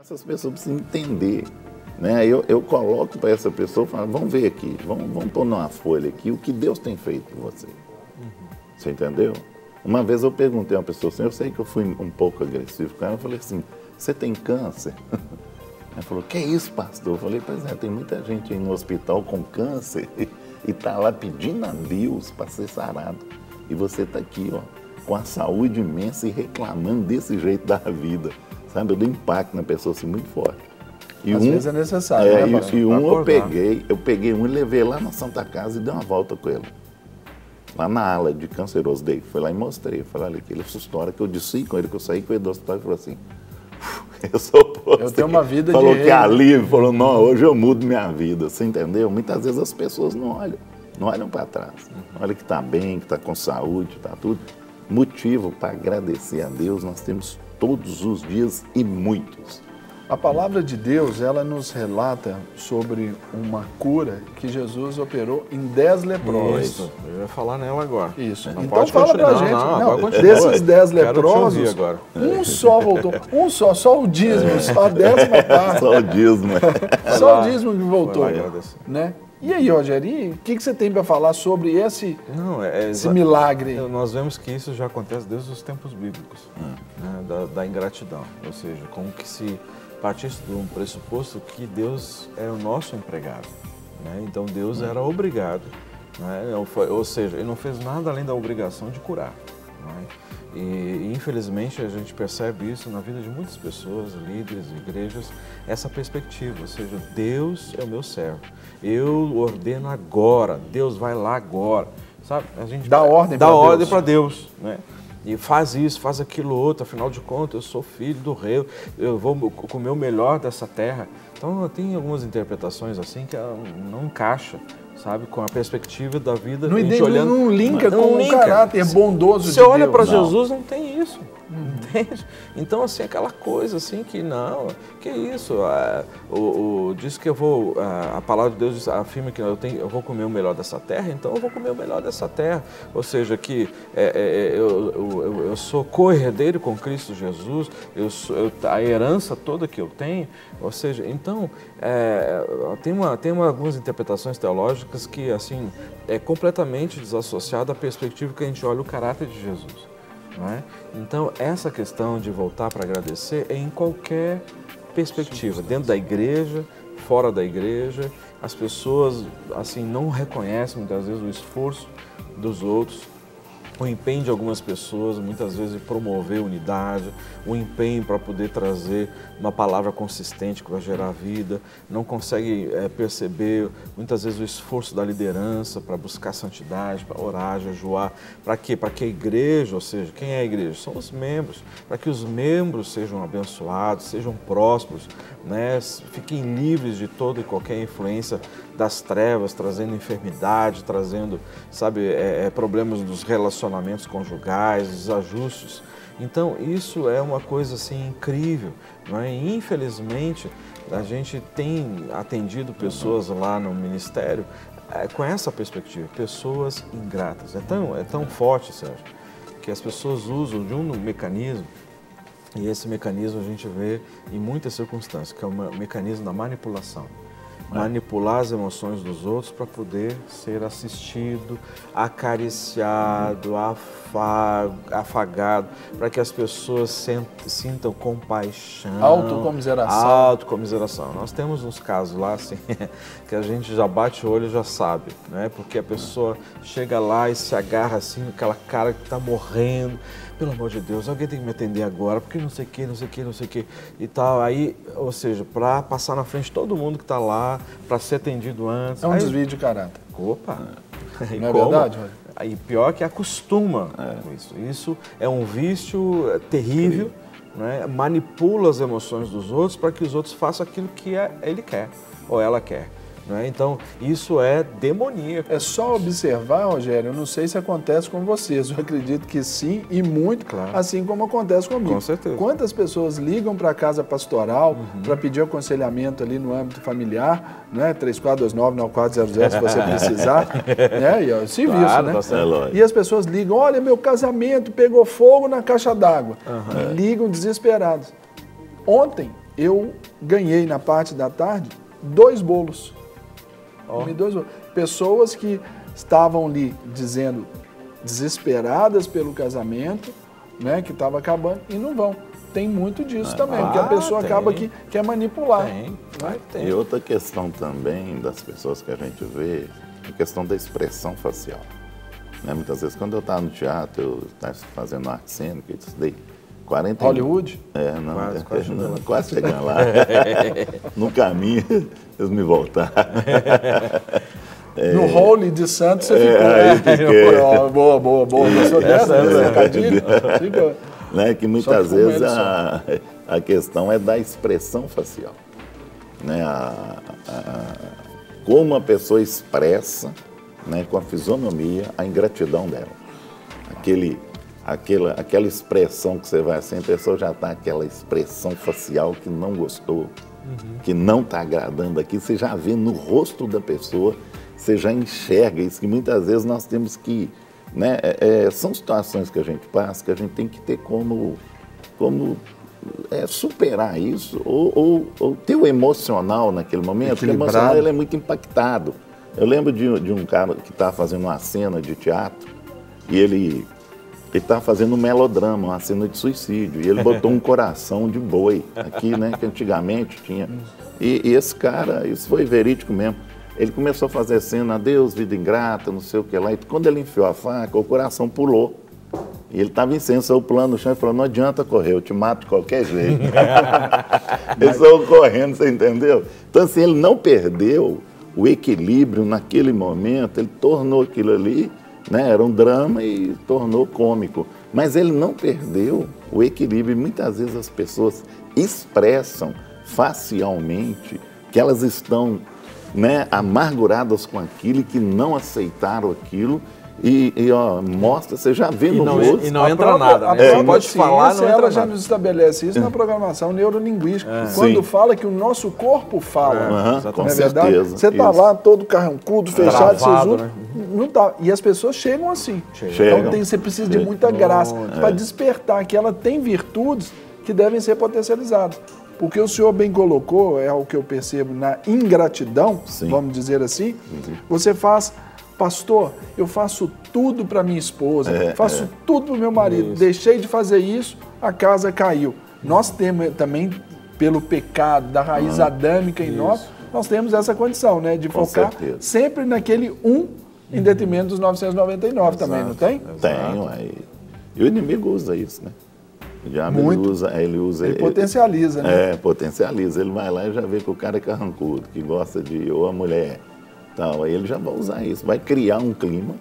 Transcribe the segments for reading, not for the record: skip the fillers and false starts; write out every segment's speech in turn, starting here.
Essas pessoas precisam entender, né? Eu coloco para essa pessoa e falo, vamos ver aqui, vamos pôr numa folha aqui o que Deus tem feito por você. Você entendeu? Uma vez eu perguntei a uma pessoa assim, eu sei que eu fui um pouco agressivo com ela, eu falei assim, você tem câncer? Ela falou, que é isso, pastor? Eu falei, pois é, tem muita gente aí no hospital com câncer e está lá pedindo a Deus para ser sarado. E você está aqui, ó, com a saúde imensa e reclamando desse jeito da vida. Sabe, eu dei impacto na pessoa assim muito forte. E às vezes é necessário, né, pastor? E eu peguei um e levei lá na Santa Casa e dei uma volta com ele. Lá na ala de canceroso dele. Fui lá e mostrei. Eu falei, olha aqui, ele assustou a hora que eu disse com ele, que eu saí com ele do hospital e falou assim, eu sou posto. Eu tenho uma vida falou de que alívio, falou, não, hoje eu mudo minha vida, você entendeu? Muitas vezes as pessoas não olham para trás. Olha que está bem, que está com saúde, está tudo. Motivo para agradecer a Deus nós temos todos os dias e muitos. A palavra de Deus, ela nos relata sobre uma cura que Jesus operou em 10 leprosos. Isso, eu ia falar nela agora. Isso. Não então pode fala continuar. pra gente, Não, desses 10 leprosos, te ouvir agora. um só voltou. Um só o dízimo, só a 10ª parte. Só o dízimo. Só o dízimo que voltou. Foi lá agradecer. Né? E aí, Rogério, o que você tem para falar sobre esse milagre? Nós vemos que isso já acontece desde os tempos bíblicos, né, da ingratidão. Ou seja, como que se partisse de um pressuposto que Deus era o nosso empregado. Né? Então Deus era obrigado, né? Ou seja, Ele não fez nada além da obrigação de curar. Né? E infelizmente a gente percebe isso na vida de muitas pessoas, líderes, igrejas, essa perspectiva, ou seja, Deus é o meu servo, eu ordeno agora, Deus vai lá agora, sabe? A gente dá ordem para Deus, né? E faz isso, faz aquilo outro, afinal de contas eu sou filho do rei, eu vou comer o melhor dessa terra. Então tem algumas interpretações assim que não encaixa, sabe, com a perspectiva da vida. Não linka com o caráter bondoso de Deus. Você olha para Jesus, não tem isso. Entende? Então, assim, aquela coisa assim que não, que isso, diz que eu vou, a palavra de Deus afirma que eu vou comer o melhor dessa terra, então eu vou comer o melhor dessa terra. Ou seja, que eu sou co-herdeiro com Cristo Jesus, a herança toda que eu tenho, ou seja, então, tem algumas interpretações teológicas que, assim, é completamente desassociada da perspectiva que a gente olha o caráter de Jesus. Não é? Então, essa questão de voltar para agradecer é em qualquer perspectiva, dentro da igreja, fora da igreja, as pessoas assim não reconhecem muitas vezes o esforço dos outros, o empenho de algumas pessoas, muitas vezes de promover unidade, o empenho para poder trazer uma palavra consistente que vai gerar vida, não consegue perceber muitas vezes o esforço da liderança para buscar santidade, para orar, jejuar, para quê? Para que a igreja, ou seja, quem é a igreja? São os membros, para que os membros sejam abençoados, sejam prósperos, né? Fiquem livres de toda e qualquer influência das trevas, trazendo enfermidade, trazendo, sabe, problemas dos relacionamentos conjugais, desajustes. Então, isso é uma coisa assim incrível, não é? E, infelizmente, a gente tem atendido pessoas lá no ministério com essa perspectiva, pessoas ingratas. É tão forte, Sérgio, que as pessoas usam de um mecanismo, e esse mecanismo a gente vê em muitas circunstâncias, que é o mecanismo da manipulação. Manipular as emoções dos outros para poder ser assistido, acariciado, afagado, para que as pessoas sintam compaixão. Autocomiseração. Nós temos uns casos lá, assim, que a gente já bate o olho e já sabe, né? Porque a pessoa chega lá e se agarra assim, aquela cara que está morrendo. Pelo amor de Deus, alguém tem que me atender agora, porque não sei o que, e tal. Aí, ou seja, para passar na frente de todo mundo que está lá, para ser atendido antes. É um desvio de caráter. Opa! Não é verdade, Rogério? Aí pior que acostuma com isso. Isso é um vício terrível, né? Manipula as emoções dos outros para que os outros façam aquilo que ele quer ou ela quer. Né? Então, isso é demoníaco. É só observar, Rogério, eu não sei se acontece com vocês, eu acredito que sim e muito, claro. Assim como acontece comigo. Com certeza. Quantas pessoas ligam para a casa pastoral para pedir aconselhamento ali no âmbito familiar, né? 3429-9400 se você precisar, né? E é o serviço, claro, né? Tá e as pessoas ligam, olha, meu casamento pegou fogo na caixa d'água. Ligam desesperados. Ontem, eu ganhei na parte da tarde 2 bolos. Comi 2 bolos. Pessoas que estavam ali dizendo, desesperadas pelo casamento, né, que estava acabando, e não vão. Tem muito disso também, porque a pessoa acaba que quer manipular. Tem. E outra questão também das pessoas que a gente vê, a questão da expressão facial. Né? Muitas vezes, quando eu estava no teatro, eu estava fazendo arte cênica, eu estudei 40 Hollywood? Não, quase chegando lá. No caminho, eles me voltaram. No Holy de Santos você ficou. Boa. Gostou dessa? Né? Que muitas vezes a questão é da expressão facial. Né? Como a pessoa expressa, né, com a fisionomia, a ingratidão dela. Aquela expressão que você vai assim, a pessoa já está aquela expressão facial que não gostou, que não está agradando aqui, você já vê no rosto da pessoa, você já enxerga isso, que muitas vezes nós temos que, né, são situações que a gente passa, que a gente tem que ter como superar isso, ou ter o emocional naquele momento, porque o emocional ele é muito impactado. Eu lembro de um cara que estava fazendo uma cena de teatro, e ele estava fazendo um melodrama, uma cena de suicídio, e ele botou um coração de boi aqui, né, que antigamente tinha. E esse cara, isso foi verídico mesmo, ele começou a fazer cena, adeus, vida ingrata, não sei o que lá, e quando ele enfiou a faca, o coração pulou. E ele estava em cena, saiu pulando no chão e falou, não adianta correr, eu te mato de qualquer jeito. Ele saiu correndo, você entendeu? Então, assim, ele não perdeu o equilíbrio naquele momento, ele tornou aquilo ali, né, era um drama e tornou cômico. Mas ele não perdeu o equilíbrio. E muitas vezes as pessoas expressam facialmente que elas estão, né, amarguradas com aquilo e que não aceitaram aquilo. Mostra, você já vê no rosto. E não entra nada, né? Você pode falar, não entra ela nada. já nos estabelece isso na programação neurolinguística. Quando fala que o nosso corpo fala. Com certeza. Você está lá todo carrancudo, fechado, travado, né? Não tá. E as pessoas chegam assim. Então você precisa de muita graça para despertar que ela tem virtudes que devem ser potencializadas. Porque o senhor bem colocou, é o que eu percebo, na ingratidão, vamos dizer assim, você faz... Pastor, eu faço tudo para minha esposa, faço tudo para o meu marido. Deixei de fazer isso, a casa caiu. Nós temos também, pelo pecado da raiz adâmica em nós temos essa condição, né, de focar sempre naquele em detrimento dos 999 também, não tem? Tem, e o inimigo usa isso, né? O diabo ele potencializa, né? Potencializa. Ele vai lá e já vê que o cara é carrancudo, que gosta de, ou a mulher... Então, aí ele já vai usar isso, vai criar um clima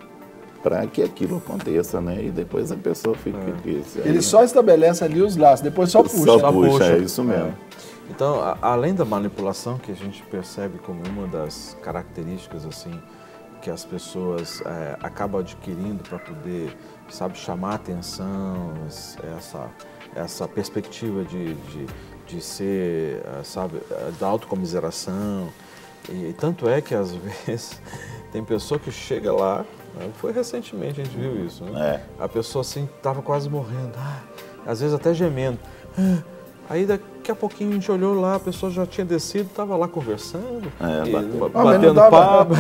para que aquilo aconteça, né? E depois a pessoa fica... Ele só estabelece ali os laços, depois só puxa. Só puxa, é isso mesmo. Então, além da manipulação, que a gente percebe como uma das características, assim, que as pessoas acabam adquirindo para poder, sabe, chamar a atenção, essa perspectiva de ser, sabe, da autocomiseração. E tanto é que, às vezes, tem pessoa que chega lá, foi recentemente, a gente viu isso, né? A pessoa, assim, estava quase morrendo, às vezes até gemendo. Aí, daqui a pouquinho, a gente olhou lá, a pessoa já tinha descido, estava lá conversando, batendo papo.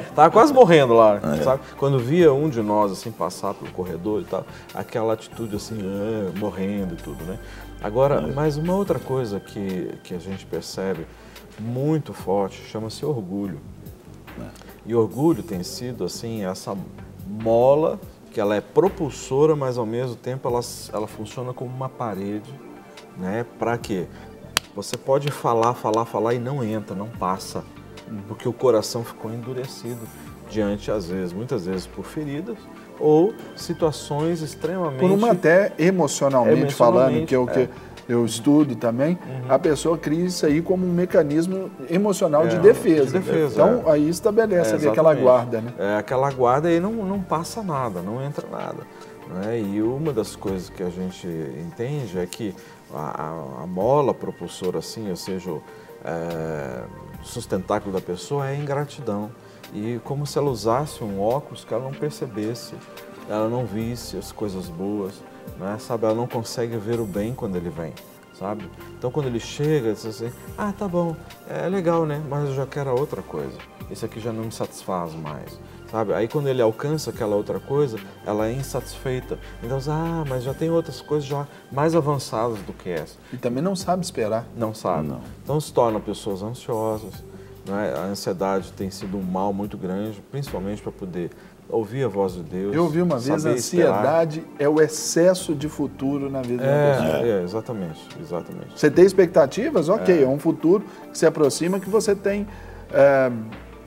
Estava quase morrendo lá, sabe? Quando via um de nós, assim, passar pelo corredor e tal, aquela atitude, assim, morrendo e tudo, né? Agora, mais uma outra coisa que a gente percebe muito forte, chama-se orgulho. E orgulho tem sido, assim, essa mola que ela é propulsora, mas ao mesmo tempo ela funciona como uma parede, né? Para quê? Você pode falar e não entra, não passa, porque o coração ficou endurecido diante, muitas vezes por feridas ou situações extremamente... Por uma até emocionalmente falando, que é o que eu estudo também, a pessoa cria isso aí como um mecanismo emocional de defesa. Então, aí estabelece ali aquela guarda, né? Aquela guarda e não passa nada, não entra nada. Né? E uma das coisas que a gente entende é que a mola propulsora, assim, ou seja, o sustentáculo da pessoa é a ingratidão. E como se ela usasse um óculos que ela não percebesse, ela não visse as coisas boas, né? Sabe, ela não consegue ver o bem quando ele vem, sabe? Então, quando ele chega, diz assim, ah, tá bom, é legal, né? Mas eu já quero outra coisa. Esse aqui já não me satisfaz mais, sabe? Aí, quando ele alcança aquela outra coisa, ela é insatisfeita. Então, mas já tem outras coisas já mais avançadas do que essa. E também não sabe esperar. Não sabe. Não. Então, se tornam pessoas ansiosas, né? A ansiedade tem sido um mal muito grande, principalmente para poder ouvir a voz de Deus. Eu ouvi uma vez, a ansiedade é o excesso de futuro na vida da pessoa. Exatamente, exatamente. Você tem expectativas? Ok, é um futuro que se aproxima, que você tem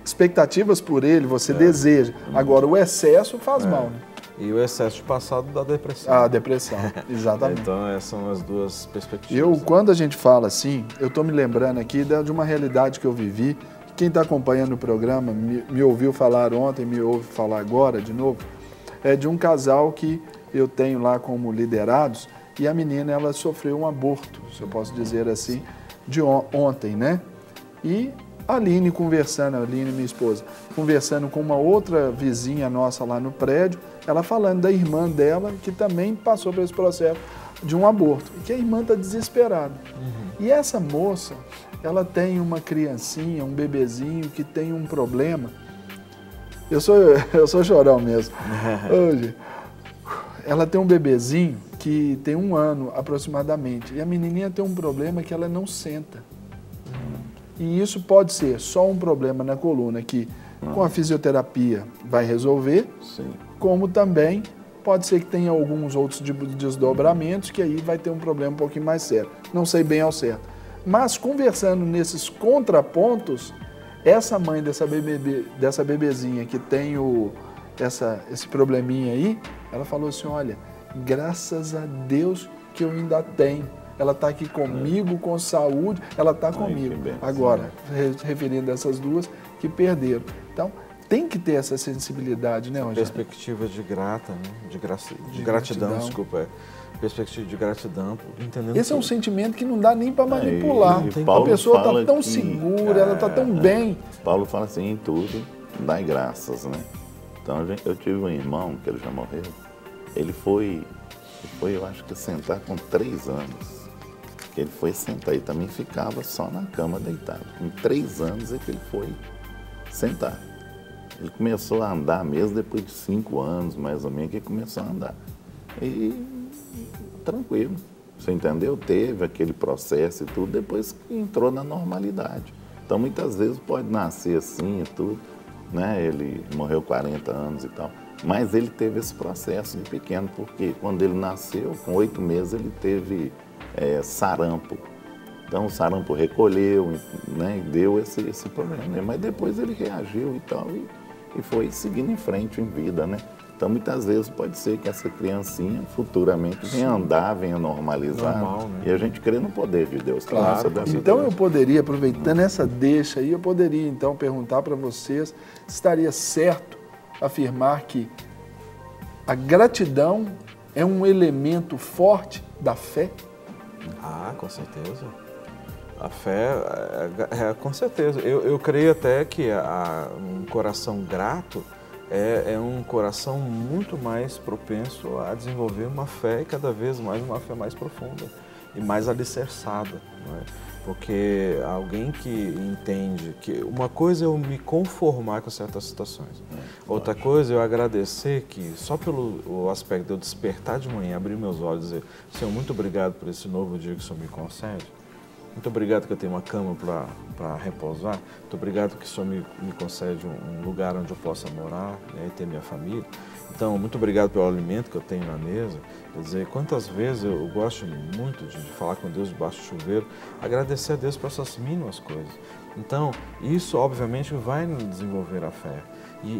expectativas por ele, você deseja. Agora, o excesso faz mal, né? E o excesso de passado dá depressão. A depressão, exatamente. Então, essas são as duas perspectivas. Quando a gente fala assim, eu estou me lembrando aqui de uma realidade que eu vivi. Quem está acompanhando o programa me ouviu falar ontem, me ouve falar agora de novo, é de um casal que eu tenho lá como liderados, e a menina, ela sofreu um aborto, se eu posso dizer assim, de ontem, né? E a Aline conversando, a Aline, minha esposa, conversando com uma outra vizinha nossa lá no prédio, ela falando da irmã dela, que também passou por esse processo de um aborto, e que a irmã está desesperada. E essa moça, ela tem uma criancinha, um bebezinho que tem um problema. Eu sou chorão mesmo. Hoje, ela tem um bebezinho que tem 1 ano aproximadamente. E a menininha tem um problema que ela não senta. E isso pode ser só um problema na coluna que com a fisioterapia vai resolver, como também pode ser que tenha alguns outros desdobramentos que aí vai ter um problema um pouquinho mais sério. Não sei bem ao certo. Mas conversando nesses contrapontos, essa mãe dessa bebezinha que tem esse probleminha aí, ela falou assim, olha, graças a Deus que eu ainda tenho. Ela está aqui comigo, com saúde, ela está comigo. Agora, referindo a essas duas que perderam. Então, tem que ter essa sensibilidade, né, Rogério? Perspectiva de gratidão, desculpa. Perspectiva de gratidão, entendendo. Esse é um sentimento que não dá nem para manipular. A pessoa está tão segura, ela está tão bem. Paulo fala assim, em tudo, dai graças, né? Então, eu tive um irmão, que ele já morreu, ele foi, eu acho que sentar com 3 anos. Ele foi sentar e também ficava só na cama deitado. Com 3 anos é que ele foi sentar. Ele começou a andar mesmo depois de 5 anos, mais ou menos, que ele começou a andar. E tranquilo, você entendeu? Teve aquele processo e tudo, depois que entrou na normalidade. Então, muitas vezes pode nascer assim e tudo, né? Ele morreu 40 anos e tal, mas ele teve esse processo de pequeno, porque quando ele nasceu, com 8 meses, ele teve sarampo. Então, o sarampo recolheu, né? E deu esse problema, mas depois ele reagiu e tal, e foi seguindo em frente em vida, né? Então, muitas vezes pode ser que essa criancinha futuramente venha andar, venha normalizar. Normal, né? E a gente crê no poder de Deus. Claro. Então, eu poderia, aproveitando essa deixa aí, eu poderia então perguntar para vocês se estaria certo afirmar que a gratidão é um elemento forte da fé? Ah, com certeza. A fé, com certeza. Eu creio até que um coração grato é um coração muito mais propenso a desenvolver uma fé e cada vez mais uma fé mais profunda e mais alicerçada, não é? Porque alguém que entende que uma coisa é eu me conformar com certas situações, outra coisa é eu agradecer que só pelo aspecto de eu despertar de manhã, abrir meus olhos e dizer, Senhor, muito obrigado por esse novo dia que o Senhor me concede. Muito obrigado que eu tenho uma cama para repousar. Muito obrigado que o Senhor me concede um lugar onde eu possa morar, né, e ter minha família. Então, muito obrigado pelo alimento que eu tenho na mesa. Quer dizer, quantas vezes eu gosto muito de falar com Deus debaixo do chuveiro, agradecer a Deus por essas mínimas coisas. Então, isso obviamente vai nos desenvolver a fé.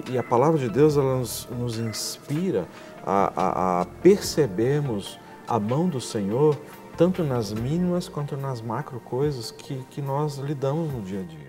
E a palavra de Deus ela nos inspira a percebermos a mão do Senhor tanto nas mínimas quanto nas macro coisas que nós lidamos no dia a dia.